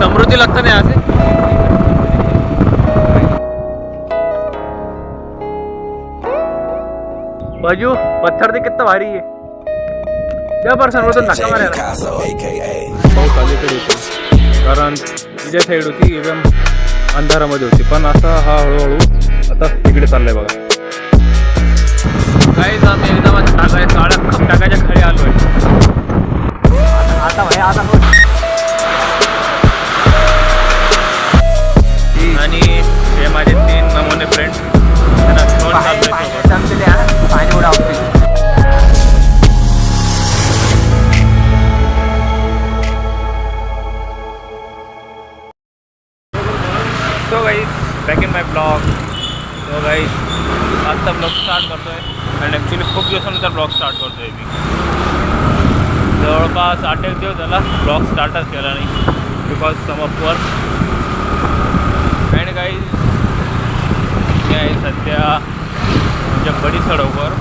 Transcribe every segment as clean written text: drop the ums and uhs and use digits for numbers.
समृद्धि लगता नहीं यहाँ से। बाजू पत्थर दे कितना भारी है। क्या पर्सन वो तो धक्का मारेला पाऊस अलीकडे येतो कारण तुझ्या साईड होती एकदम अंधारामध्ये होती पण आता हा हळूहळू आता इकडे चाललाय बघा। काहीच आम्ही एकदम टाकाच्या खाली आलोय आता भाई आता आणि हे माझे 3 नमुने फ्रेंड्स पाणी उडावते। So guys back in my blog. So guys आता ब्लॉग स्टार्ट करतोय आणि ॲक्च्युली खूप दिवसानंतर ब्लॉग स्टार्ट करतोय मी। जवळपास 8 दिवस झाला ब्लॉग स्टार्टच केला नाही because some of work. And guys मी आहे सध्या आमच्या बडी सडकवर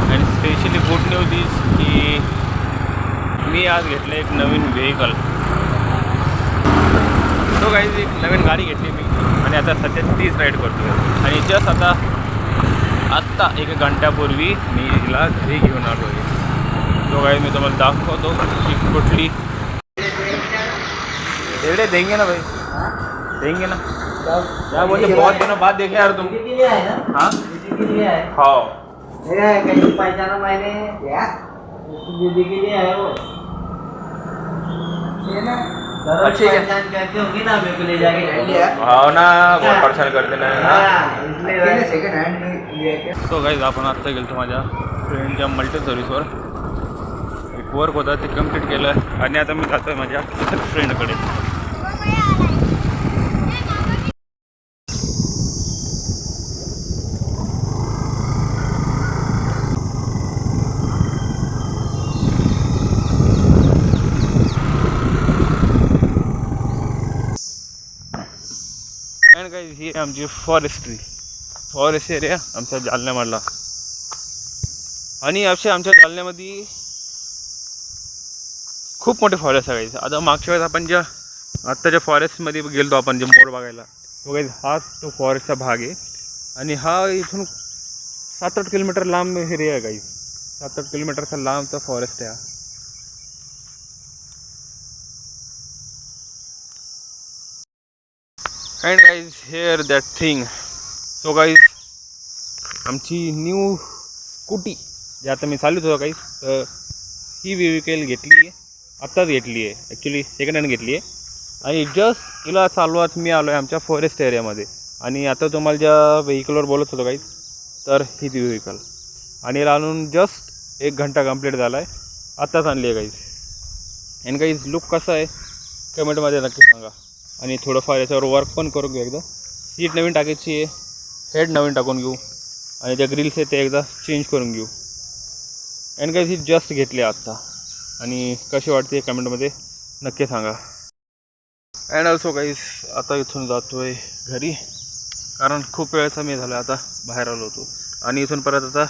आणि स्पेशली गुड न्यूज इज की मी आज घेतलं एक नवीन व्हेकल। तो गाईज एक नवीन गाडी घेतली मी आणि आता सध्या तीच राईड करतो आहे आणि जस्ट आत्ता 1 घंट्यापूर्वी मी हिला घरी घेऊन आलो आहे। तो गाईज मी तुम्हाला दाखवतो की कुठली एवढे देंगे ना भाई देंगे ना क्या बोलते बहुत दिनों बाद देखे यार तुम। हाँ हाँ कहीं पहचाना मैंने दीदी के लिए है वो ना अच्छी पहचान करके होगी ना मेरे को ले जाके हाँ ना बहुत परेशान करते ना। इसलिए सेकंड हैंड। तो गाईज आपण आत्ता गेलो माझ्या फ्रेंडच्या मल्टी सर्व्हिसवर एक वर्क होता ते कंप्लीट केलं आणि आता मी जातो आहे माझ्या फ्रेंडकडे। अँड गाईज ही आमची फॉरेस्ट एरिया आमच्या जालन्यामधला आणि आमच्या जालन्यामध्ये खूप मोठे फॉरेस्ट आहे गाईज। आता मागच्या वेळेस आपण आत्ताच्या फॉरेस्टमध्ये गेलो आपण जे मोर बघायला तो गाईज हाच तो फॉरेस्टचा भाग आहे आणि हा इथून 7-8 किलोमीटर लांब एरिया आहे गाईज। 7-8 किलोमीटरचा लांबचा फॉरेस्ट आहे हा। And guys hair that thing. So guys आमची न्यू स्कूटी जे आता मी चालवत होतो गाईज तर ही व्हेकल घेतली आहे आत्ताच घेतली आहे ॲक्च्युली सेकंड हँड घेतली आहे आणि जस्ट तिला चालवत मी आलो आहे आमच्या फॉरेस्ट एरियामध्ये। आणि आता तुम्हाला ज्या व्हेकलवर बोलत होतो गाईज तर ही ती व्हेकल आणि याला आणून जस्ट 1 घंटा कंप्लीट झाला आहे आत्ताच आणली आहे गाईज। अँड गाईज लुक कसा आहे कमेंटमध्ये नक्की सांगा आणि थोडंफार याच्यावर वर्क पण करून घेऊ। एकदा सीट नवीन टाकायची आहे हेड नवीन टाकून घेऊ आणि त्या ग्रिल्स आहे ते एकदा चेंज करून घेऊ। अँड गाईज ही जस्ट घेतली आत्ता आणि कशी वाटते कमेंटमध्ये नक्की सांगा। अँड ऑल्सो गाईज आता इथून जातो आहे घरी कारण खूप वेळेचा मी झाला आता बाहेर आलो होतो आणि इथून परत आता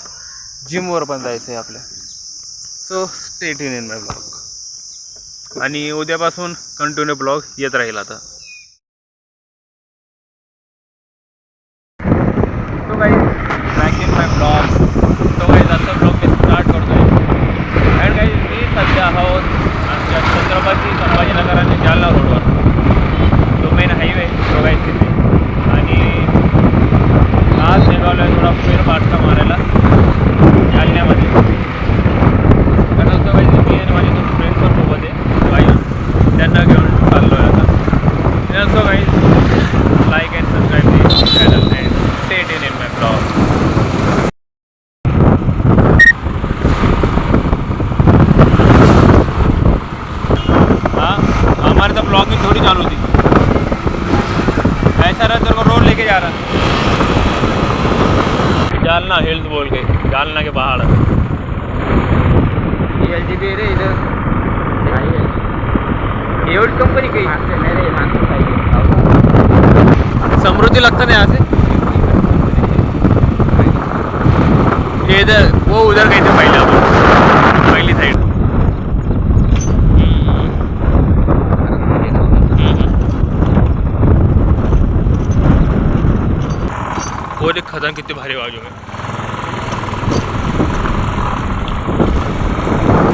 जिमवर पण जायचं आहे आपल्या। So stay tune in my blog आणि उद्यापासून कंटिन्यू ब्लॉग येत राहील आता। So guys back in my blog. So guys आजचा ब्लॉग मी स्टार्ट करतो आहे अँड गाईज मी सध्या आहोत आमच्या छत्रपती संभाजीनगर आणि जालना रोडवर तो मेन हायवे तो गाईज तिथे आणि आज निघालो आहे थोडा फेरफटका मारायला जालन्यामध्ये। कारण तो गाईज मी आणि माझे 2 फ्रेंड्स पण सोबत आहे गाईज त्यांना घेऊन चाललो आहे आता। So guys like and subscribe this channel and stay tune in my blog. हाँ हमारे तो ब्लॉगिंग थोड़ी चालू थी ऐसा रहा तेरे को रोड लेके जा रहा जालना हिल्स बोल के जालना के पहाड़ LGB रे इधर एवढी कंपनी काही समृद्धि लगता नहीं यहाँ से। ये इधर वो उधर गए थे पहले साइड वो देख खदान कितनी भारी बाजू में।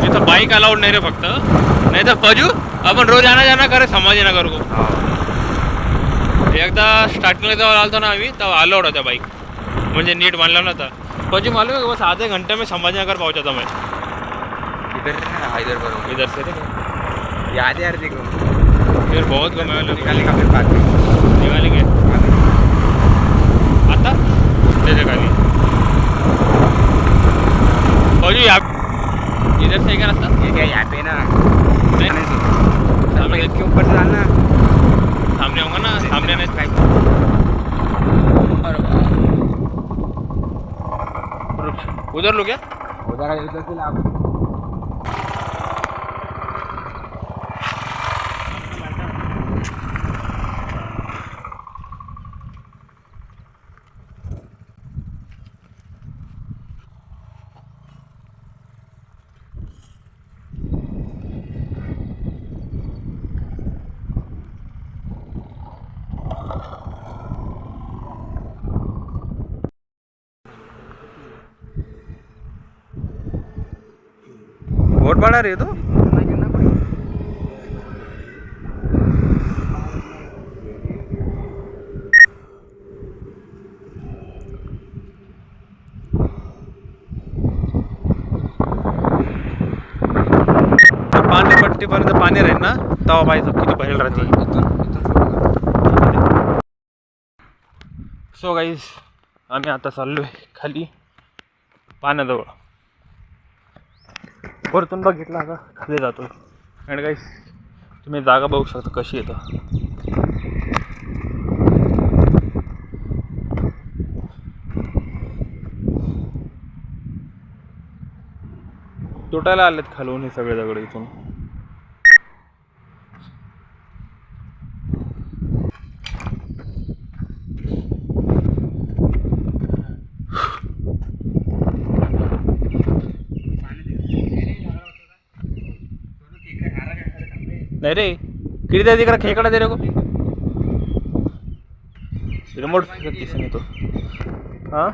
इथं बाईक अलाउड नाही रे फक्त, नाही तर पजू आपण रोज आणा जाणं करे संभाजीनगर को। एकदा स्टार्टिंगला जेव्हा आलतो ना आम्ही तेव्हा अलाउड होता बाईक, म्हणजे नीट बांधला नव्हता। पजू मालूम है बस आधे घंटे में संभाजीनगर पहुंचा था मैं। इधर से याद यार देखो फिर बहुत कम निकालेगा फिर बाद में निकालेंगे आता तेरे खाली पजू इधर से क्या रास्ता? ये क्या यहाँ पे ना नहीं सामने के ऊपर से डालना, सामने होगा ना, सामने नहीं उधर लो क्या? उधर से लाभ बहुत बड़ा रे तो। पाणी पट्टीपर्यंत पाणी राहील ना तेव्हा पाहिजे किती भरेल राहते। सो गाईज आम्ही आता चाललोय खाली पाण्याजवळ, वरतून बघितला का खाली जातो। आणि गाईज तुम्ही जागा बघू शकता कशी येतं। तुटायला आलेत खालून हे सगळे दगड इथून। नाही रे किती द्या तिकडे खेकडा दे रे को रिमोट दिसून येतो। हां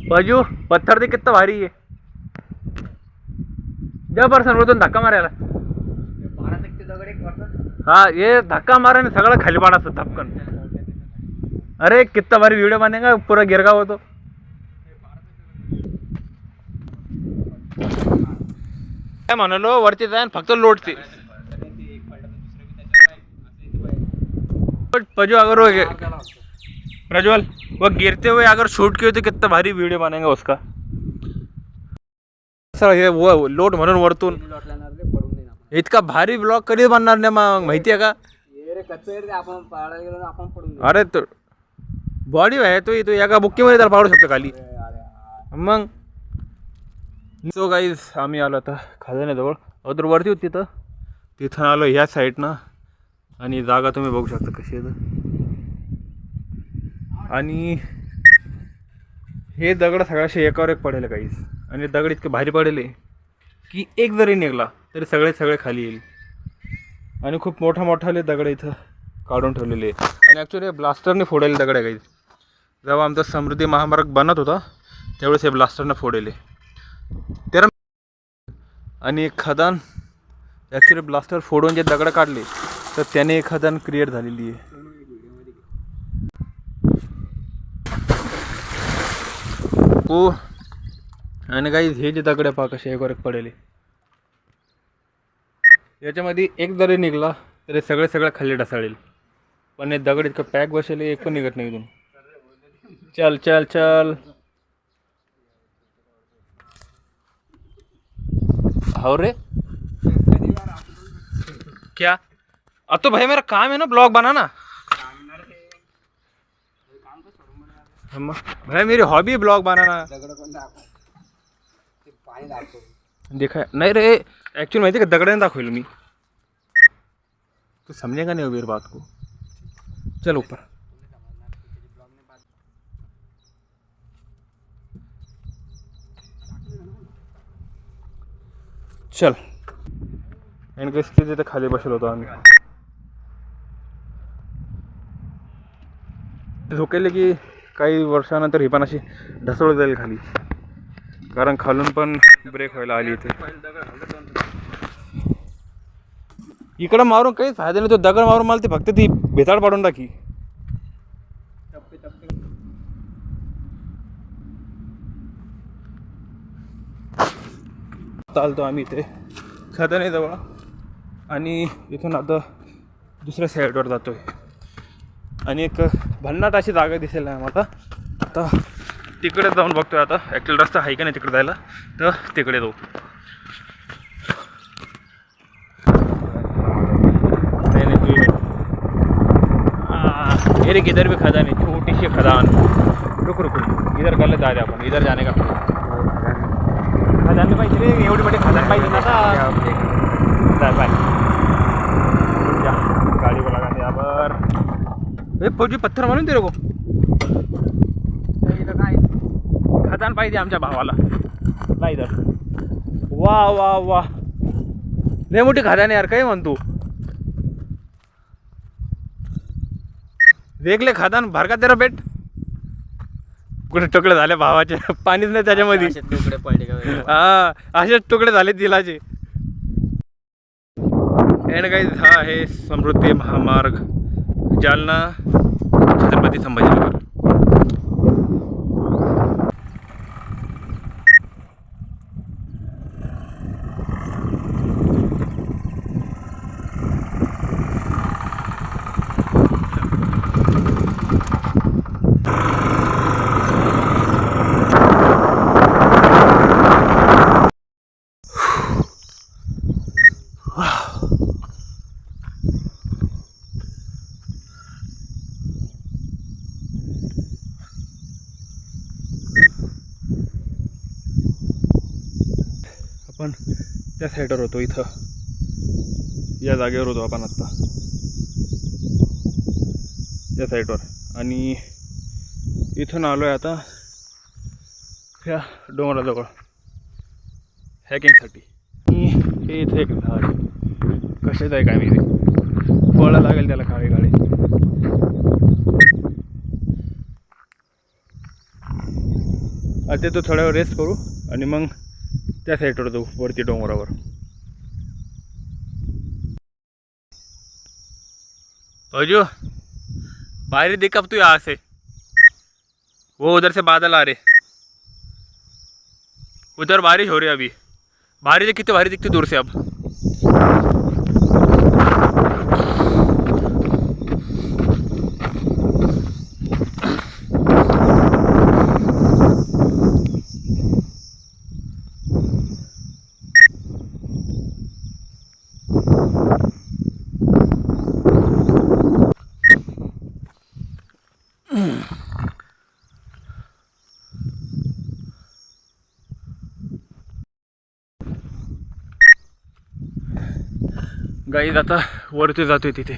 बाजू पत्थर दे कितना भारी है। जा पर्सन वरतून धक्का मारायला। हाँ ये धक्का मारा ने सगळं खाली पाडा असं धपकन। अरे कितना भारी वीडियो बनेगा, पूरा गिरगा हो तो। काय म्हणालो वरती जाय फक्त लोटते पजू अगर वो प्रज्वल वो गिरते हुए अगर शूट किए तो कितना भारी वीडियो बनेगा उसका। सर हे वो लोट म्हणून वरतून इतका भारी ब्लॉग कधी बनणार नाही मग माहिती आहे का? अरे तो बॉडी आहे तो एका बुक्कीमध्ये त्याला पाडू शकतो खाली मग। सो गाईज आम्ही आलो आता खजान्याजवळ, अदर वरती होती तिथं आलो ह्या साईडनं, आणि जागा तुम्ही बघू शकता कशी आहे। आणि हे दगड सगळ्याशी एकावर एक पडेल काहीच, आणि दगड इतके भारी पडेल की एक जरी निघला तरी सगळे खाली येईल। आणि खूप मोठाले दगड इथं काढून ठेवलेले आहे, आणि ॲक्च्युली ब्लास्टरने फोडलेले दगड आहे काही। जेव्हा आमचा समृद्धी महामार्ग बनत होता त्यावेळेस हे ब्लास्टरनं फोडलेले त्याला। आणि खदान ॲक्च्युली ब्लास्टर फोडून जे दगड काढले तर त्याने खदान क्रिएट झालेली आहे। हो आणि काही हे जे दगड पहा कसे एक वर एक पडेले, याच्यामध्ये एक जरी निघला तरी सगळे खाली ढसाळेल, पण हे दगड इतकं पॅक बसले एक पण निघत नाही इथून। चल चल चल हो रे क्या तो भाई मेरा काम है ना ब्लॉग बनाना भाई, मेरी हॉबी है ब्लॉग बनाना। देखा नहीं रे एक्चुअली माहिती का दगडाने दाखवेल मी, तो समझेगा नहीं मेरी बात को। चल ऊपर चल। आणि काही स्थिती तिथे खाली बसलो होतो आम्ही. झोकेले की काही वर्षानंतर ही पण अशी ढसळत जाईल खाली, कारण खालून पण ब्रेक व्हायला आली इथे. इकडं मारून काहीच फायदा नाही, तो दगड मारून मला ते फक्त ती भेताळ पाडून टाकी. चालतो आम्ही इथे खदाने जवळ आणि इथून आता दुसऱ्या साईडवर जातोय. आणि एक भन्नाट अशी जागा दिसेल नाही मला. आता तिकडे जाऊन बघतोय. आता ॲक्च्युअली रस्ता आहे का नाही तिकडे जायला, तर तिकडे जाऊ. एक इधर भी खदान है, छोटी सी खदान. रुक रुक रुक, इधर गलत जा रहे आपण, इधर जाने का. खदान पाहिजे रे, एवढी मोठी खदान पाहिजे ना. आता बाय गाड़ी को लगाते यहाँ पर. फौजी पत्थर मारून दे रे को. खदान पाहिजे आमच्या भावाला. ला इधर. वा वा वा, लय मोठी खदान यार, काय म्हणतो. देख ले खदान भर का तेरा पेट. कुठे तुकडे झाले भावाचे, पाणीच नाही त्याच्यामध्ये. तुकडे पडले का. हा, असेच तुकडे झाले दिलाचे. एंड गाइस, हा आहे समृद्धी महामार्ग जालना छत्रपती संभाजीनगर. आपण त्या साईडवर होतो, इथं या जागेवर होतो आपण आत्ता, या साईडवर. आणि इथून आलो आहे आता ह्या डोंगराजवळ हॅकिंगसाठी. आणि हे इथे एक झाड कशाचं आहे काय माहिती, फळं लागेल त्याला काळे काळे. आता तो थोड्या वेळ रेस्ट करू आणि मग त्या साईडवर जाऊ वरती डोंगरावर. अजो बाहर देख, अब तू यहाँ से, वो उधर से बादल आ रहे, उधर बारिश हो रही है अभी. बारिश कितनी भारी दिखती दूर से अब. गाईज आता वरती जातोय तिथे.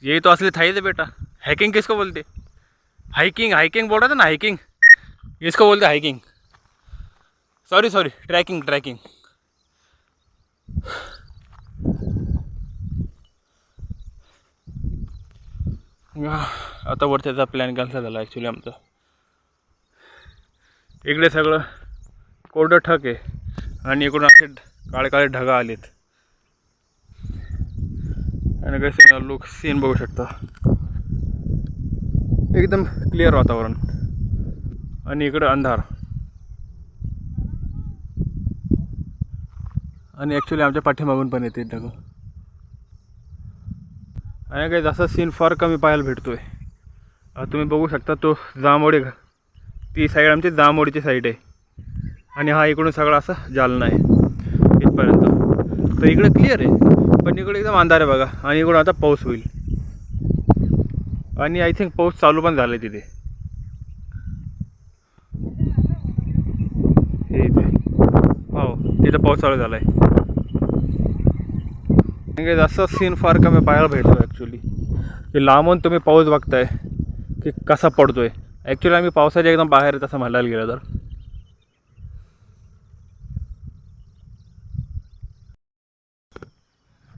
ये तो असली थाई थे बेटा. हाइकिंग किसको बोलते? हाइकिंग, हाइकिंग बोल रहा था ना, हाइकिंग. इसको बोलते hiking. Sorry sorry, trekking trekking. आता वरतीचा प्लॅन कॅन्सल झाला ॲक्च्युली आमचा. इकडे सगळं कोरडं ठक आहे आणि इकडून असे काळे काळे ढगा आलेत. आणि कसे लोक सीन बघू शकता, एकदम क्लिअर वातावरण. आणि इकडं अंधार. आणि ॲक्च्युली आमच्या पाठीमागून पण येते ढगं. आणि काही असा सीन फार कमी पाहायला भेटतोय. तुम्ही बघू शकता तो जांभोळी, ती साईड आमची जांभोळीची साईड आहे. आणि हा इकडून सगळा असा जालना आहे इथपर्यंत. तर इकडे क्लिअर आहे, पण इकडे एकदम अंधार आहे बघा. आणि इकडून आता पाऊस होईल. आणि आय थिंक पाऊस चालू पण झाला आहे तिथे. हे इथे हो, तिथं पाऊस चालू झाला आहे. असं सीन फार कमी पाहायला भेटतो ॲक्च्युली. की लांबून तुम्ही पाऊस बघताय की कसा पडतोय. ॲक्च्युली आम्ही पावसाच्या एकदम बाहेर तसं म्हणायला गेलं तर.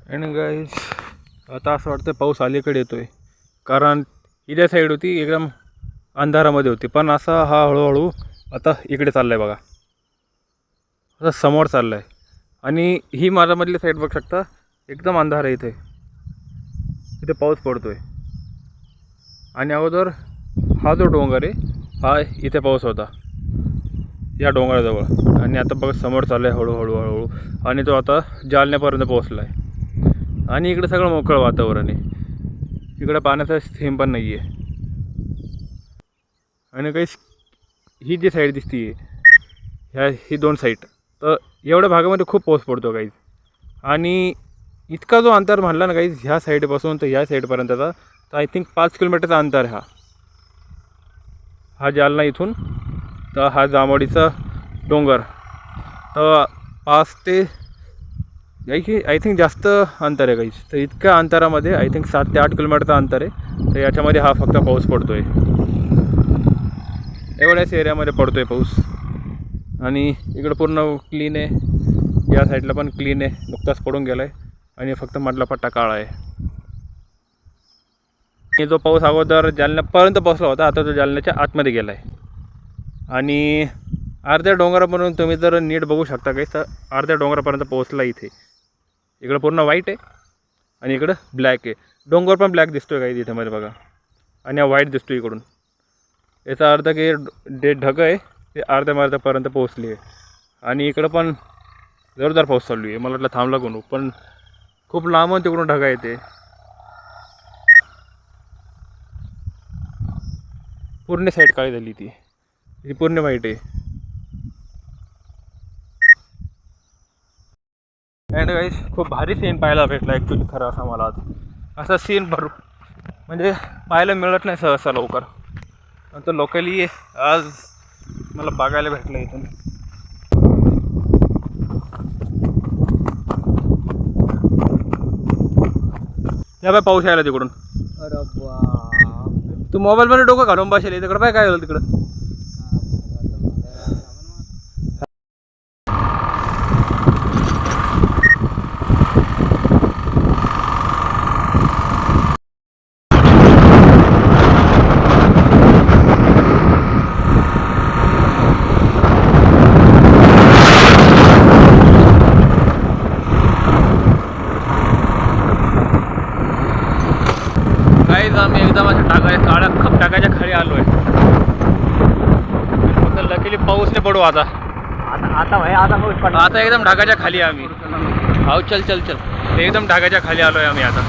आणि गाईज आता असं वाटतं पाऊस अलीकडे येतो आहे, कारण इथे साईड होती एकदम अंधारामध्ये होती, पण असा हा हळूहळू आता इकडे चालला आहे बघा, आता समोर चालला आहे. आणि ही माझ्यामधली साईड बघू शकता एकदम अंधार आहे इथे पाऊस पडतो आहे. आणि अगोदर हा जो डोंगर आहे हा इथे पाऊस होता या डोंगराजवळ, आणि आता बघा समोर चालला आहे हळूहळू हळूहळू, आणि तो आता जालन्यापर्यंत पोहोचला आहे. आणि इकडे सगळं मोकळं वातावरण आहे, इकडं पाण्याचा थेंब पण नाही आहे. आणि काही ही जी साईड दिसती आहे ही 2 साईड, तर एवढ्या भागामध्ये खूप पाऊस पडतो काही. आणि इतका जो अंतर म्हणला ना काही, ह्या साईडपासून तर ह्या साईडपर्यंतचा, तर आय थिंक 5 किलोमीटरचा अंतर आहे हा जालना इथून तर हा जांभोळीचा डोंगर, तर 5 ते आय थिंक जास्त अंतर आहे काही. तर इतक्या अंतरामध्ये आय थिंक 7 ते 8 किलोमीटरचं अंतर आहे, तर याच्यामध्ये हा फक्त पाऊस पडतो आहे, एवढ्याच एरियामध्ये पडतो आहे पाऊस. आणि इकडं पूर्ण क्लीन आहे, या साईडला पण क्लीन आहे, नुकताच पडून गेला आहे. आणि फक्त मधला पट्टा काळा आहे. आणि जो पाऊस अगोदर जालन्यापर्यंत पोहोचला होता, आता तो जालन्याच्या आतमध्ये गेला आहे. आणि अर्ध्या डोंगरापर्यंत तुम्ही जर नीट बघू शकता काही, तर अर्ध्या डोंगरापर्यंत पोहोचला इथे. इकडं पूर्ण व्हाईट आहे आणि इकडं ब्लॅक आहे, डोंगर पण ब्लॅक दिसतो आहे काही तिथे मध्ये बघा, आणि हा व्हाईट दिसतो इकडून. याचा अर्थ की जे ढगं आहे ते अर्ध्या मार्गापर्यंत पोहोचली आहे. आणि इकडं पण जोरदार पाऊस चालू आहे, मला वाटलं थांबला कोण, पण खूप लांबून तिकडून ढगा येते. पूर्ण साईड काळी झाली ती पूर्ण व्हाईट आहे. अँड गाईज खूप भारी सीन पाहायला भेटला ॲक्च्युली खरं असा मला आज. असा सीन म्हणजे पाहायला मिळत नाही सहसा लवकर, नंतर लोकली आज मला बघायला भेटलं इथून. या बाय पाऊस यायला तिकडून. अरे बा, तू मोबाईलमध्ये डोकं घालून बसेल तिकडं, काय झालं तिकडं. आम्ही एकदम असं काळ्या खप टाकायच्या खाली आलो आहे. फक्त लकीली पाऊस नाही पडू आता पाऊस पडला. आता एकदम ढगाच्या खाली आम्ही. हो चल चल चल, एकदम ढगाच्या खाली आलो आहे आम्ही आता.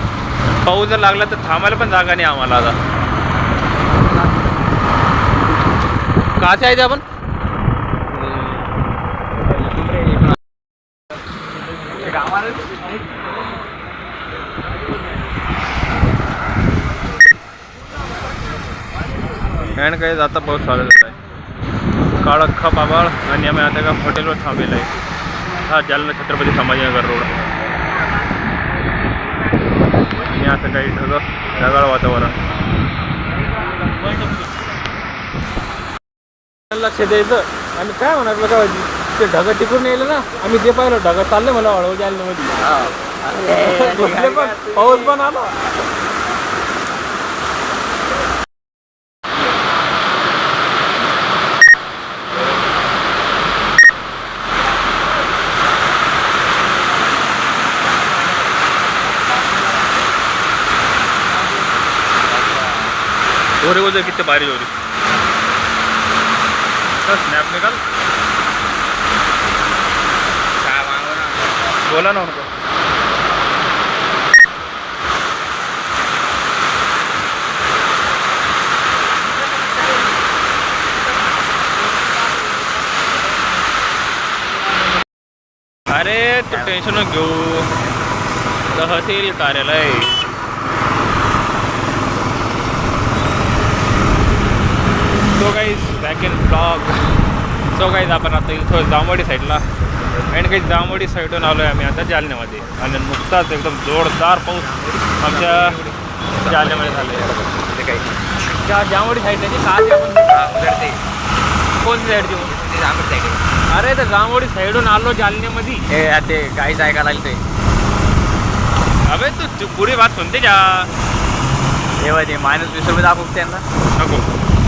पाऊस जर लागला तर थांबायला पण जागा नाही आम्हाला आता. काचे आहे ते आपण फॅन काही आता पाऊस चालू आहे, काळा खप आभाळ. आणि आम्ही आता एका हॉटेलवर थांबलेला आहे, हा जालना छत्रपती संभाजीनगर रोड. आणि आता काही ढगाळ वातावरण. लक्ष द्यायचं आणि काय होणार बघा, ते ढगं टिकून येईल ना. आम्ही जे पाहिलं ढगं चालले मला हळू जालन्यामध्ये, पण पाऊस पण आला. गोरे गोरे कितने बारिश हो रही. स्नैप निकाल, बोला ना उनको. अरे तू टेन्शन न घेऊ, तहसील कार्यालय. So guys back in blog. So guys आपण आता इथं जांभोळी साईडला, आणि काही जांभोळी साईडून आलो आहे आम्ही आता जालन्यामध्ये. आणि नुकताच एकदम जोरदार पाऊस आमच्या जालन्यामध्ये झालं आहे. ते काही त्या जांभोळी साईडला जी कार आपण कोणती साईडची जांभोळी साईड. अरे तर जांभोळी साईडून आलो जालन्यामध्ये, हे ते गाईच ऐकायला लागले ते. अबे तू पुरी बात सुनते क्या? तेव्हा ते -20 दाखवू त्यांना नको.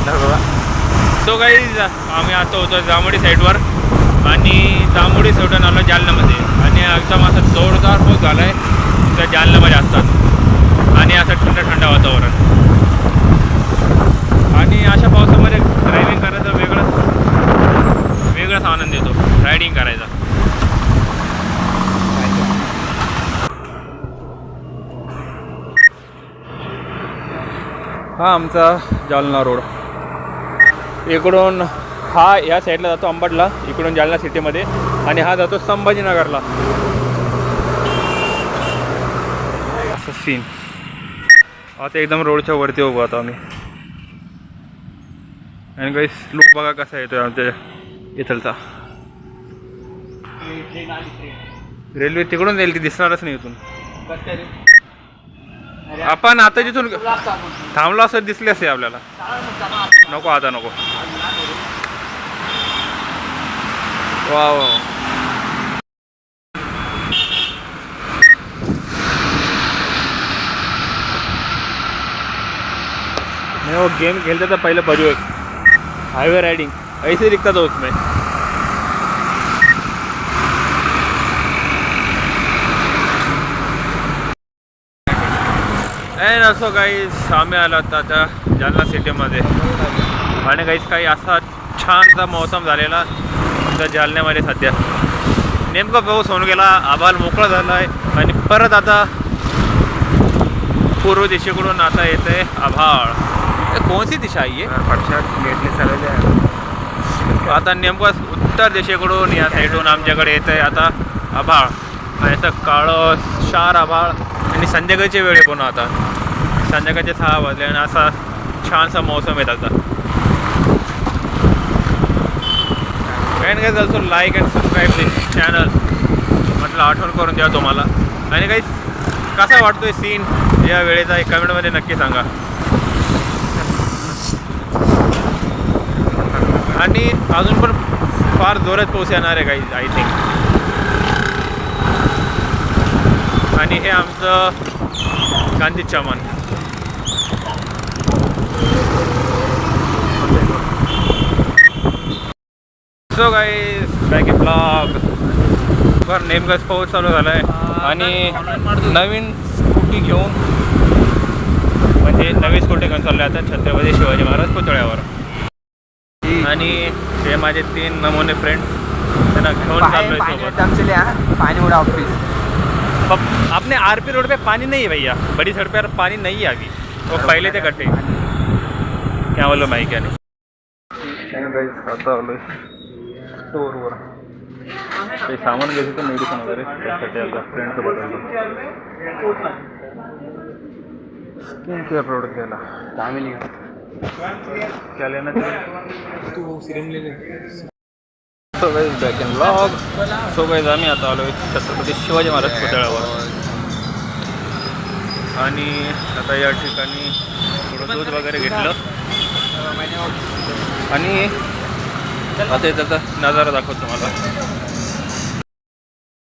नको. सो गाईज आम्ही आता होतो जांभोडी साईडवर आणि जांभोडी साईडून आलो जालन्यामध्ये आणि एकदम असा जोरदार पाऊस झाला आहे तर जालन्यामध्ये असतात आणि असं थंड थंड वातावरण आणि अशा पावसामध्ये ड्रायव्हिंग करायचा वेगळाच आनंद येतो रायडिंग करायचा. हा आमचा जालना रोड. इकडून हा या साईडला जातो अंबडला, इकडून जालना सिटीमध्ये आणि हा जातो संभाजीनगरला. असं सीन. आता एकदम रोडच्या वरती उभं आता आम्ही आणि काही लोक बघा कसा येतोय आमच्या इथलचा. रेल्वे तिकडून जाईल, ती दिसणारच नाही इथून. आपण आता जिथून थांबलो असं दिसले असते आपल्याला. नको आता नको. वा वा मैं वो गेम खेलता था पहले पजो हाईवे राइडिंग, ऐसे दिखता था उसमें. एंड असो गाईज आम्ही आलो आता जालना सिटीमध्ये आणि गाईज काही असा छानसा मौसम झालेला तर जालन्यामध्ये सध्या. नेमका पाऊस होऊन गेला, आभाळ मोकळा झाला आहे आणि परत आता पूर्व दिशेकडून आता येत आहे आभाळ. कोणती दिशा आहे आता नेमकं उत्तर दिशेकडून या साईडून आमच्याकडे येत आहे आता आभाळ. याचं काळं शार आभाळ आणि संध्याकाळच्या वेळे पुन्हा आता संध्याकाळचे 6 वाजले आणि असा छानसा मौसम येत आता. And guys also like and subscribe this channel. म्हटलं आठवण करून द्या तुम्हाला. आणि गाईज कसा वाटतोय सीन या वेळेचा एक कमेंटमध्ये नक्की सांगा. आणि अजून पण फार जोरात पाऊस येणार आहे गाईज आय थिंक. आणि हे आमचं Gandhi Chaman. So guys back in blog. बरं नेमकाच पाऊस चालू झाला आहे आणि नवीन स्कूटी घेऊन म्हणजे नवी स्कूटी घेऊन चाललो आहे आता छत्रपती शिवाजी महाराज पुतळ्यावर. आणि हे माझे 3 नमुने फ्रेंड्स त्यांना घेऊन चाललो आहे सोबत. पानी उड़ा ऑफिस. अपने आरपी रोड पे पानी नहीं है भैया, बड़ी सड़क पर पानी नहीं है अभी. वो पहले थे गड्ढे. क्या बोलो माहिती क्या नाही. आता आलो स्टोअरवर काही सामान घ्यायचं तर मेडिसिन वगैरे त्यासाठी आता फ्रेंडसोबत आलो. स्किन केअर प्रोडक्ट घ्यायला. क्या लेना तू सिरम ले ले. So guys back in blog. So guys आम्ही आता आलो छत्रपती शिवाजी महाराज पुतळ्यावर आणि आता या ठिकाणी थोडं दूध वगैरे घेतलं आणि आता त्याचा नजारा दाखवतो तुम्हाला.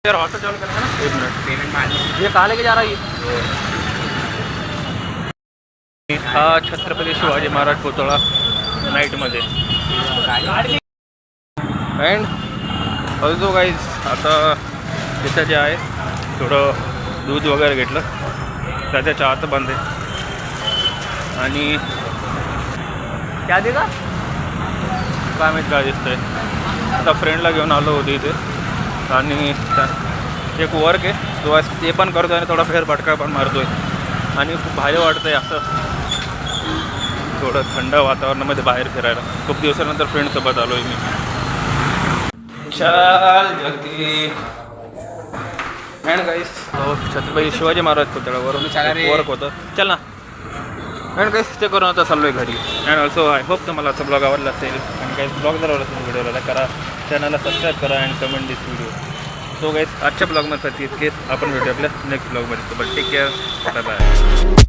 ऑटो चालू करा ना. 1 मिनिट. ये कहाँ लेके जा रहा है? हा छत्रपती शिवाजी महाराज पुतळा नाईटमध्ये. अँड ऑल्सो गाईज आता तिथं जे आहे थोडं दूध वगैरे घेतलं. सध्या चहा तर बंद आहे आणि क्या देगा? काय माहीत काय दिसतंय. आता फ्रेंडला घेऊन आलो होतो इथे आणि एक वर्क आहे तो आज ते पण करतो आणि थोडा फेरफटका पण मारतो आहे आणि खूप भारी वाटतं आहे असं थोडं थंड वातावरणामध्ये बाहेर फिरायला. खूप दिवसानंतर फ्रेंडसोबत आलो आहे मी. चाल जगती. अँड गाईस छत्रपती शिवाजी महाराज पुतळ्यावरून वर्क होतं. चल ना. अँड गाईस ते करून आता चाललो आहे घरी. अँड ऑल्सो आय होप तुम्हाला आजचा ब्लॉग आवडला असेल आणि काही ब्लॉग जर आवडला असेल व्हिडिओला लाईक करा, चॅनलला सबस्क्राईब करा and comment this video. So guys आजच्या ब्लॉगमध्ये इतकेच. आपण भेटू आपल्या नेक्स्ट ब्लॉगमध्ये. तर टेक केअर. Bye bye.